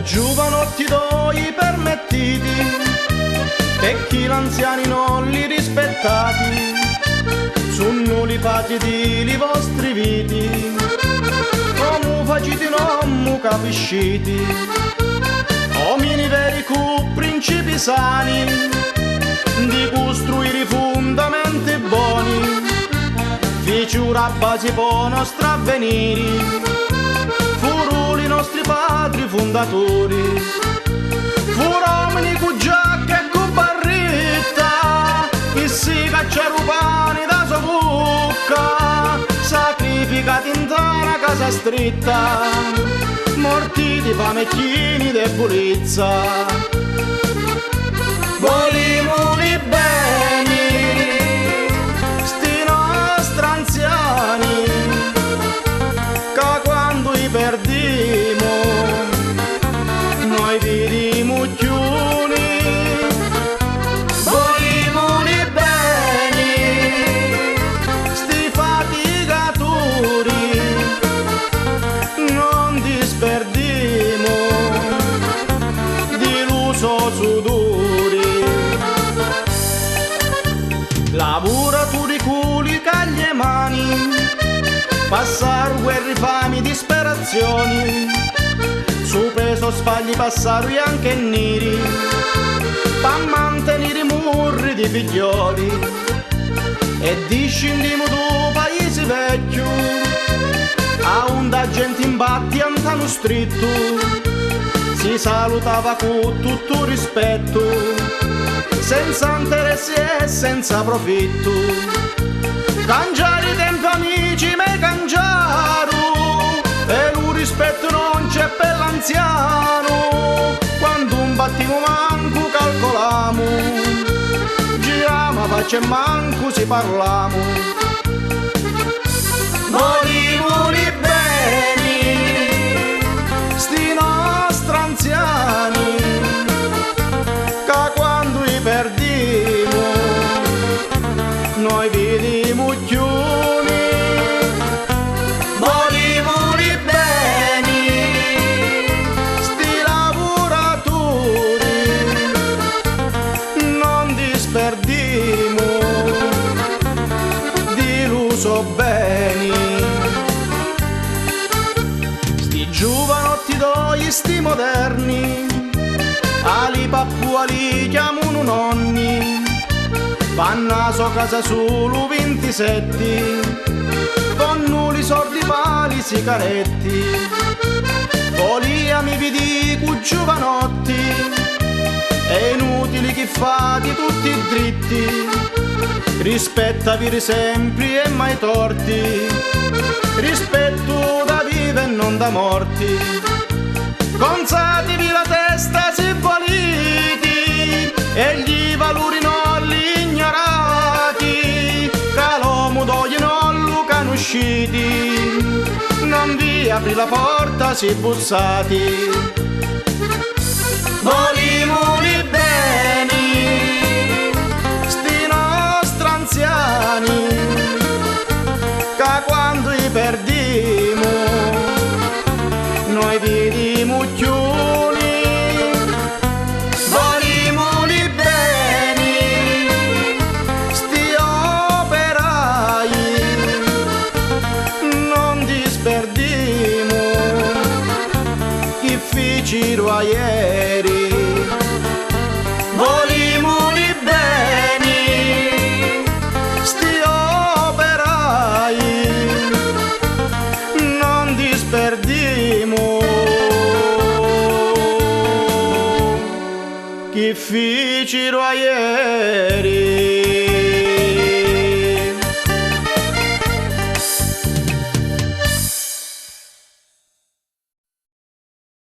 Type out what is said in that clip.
giovanotti doi permettiti, e chi l'anziani non li rispettati, sono li faciti li vostri viti, come faciti non mu capisciti, omini veri cu principi sani, di costruire fondamenti buoni, ficciura base po' nostra avvenire, furono i nostri padri fondatori, furono cu giacca e cu barritta, che si cacciano pani da sua bocca, sacrificati in una casa stretta, morti di fame e chini debolezza. Volimo i beni, sti nostri anziani, che quando li perdimo, noi vediamo chiuni. Volimo i beni, sti faticatori, non disperdimo di l'uso sudori. Lavoratori culi caglie mani, passaro guerre, fami, disperazioni, su peso sbagli passaro anche neri, per mantenere i murri di figlioli, e discendiamo do paese vecchio, a onda gente in batti antano stretto, si salutava con tutto rispetto, senza interessi e senza profitto. Cangiare tempo amici me cangiaro, e lo rispetto non c'è per l'anziano, quando un battimo manco calcolamo, giriamo faccia e manco si parlamo. Volimo i beni, sti nostri anziani, che quando li perdimo, noi vediamo chiuni. Volimo i beni, sti lavoratori, non disperdimo di l'uso beni. Sti giovanotti doi, sti moderni, ali pappu ali chiamano nonni, vanno a sua casa solo 27, con li sordi pali sigaretti, voliami vi dico giovanotti, è inutile che fate tutti dritti, rispettavi sempre e mai torti, rispetto da vive e non da morti, gonzatevi la testa se volete, e gli valori non li ignorati, che l'uomo d'oggi non lo conosciti, non vi apri la porta se bussati. Volimo i beni, sti nostri anziani, che quando li perdimo, noi vediamo chiuni. Volimo i beni, sti operai, non disperdimo chi fecero ieri. Volimo i beni, sti operai, non disperdimo chi fecero ieri.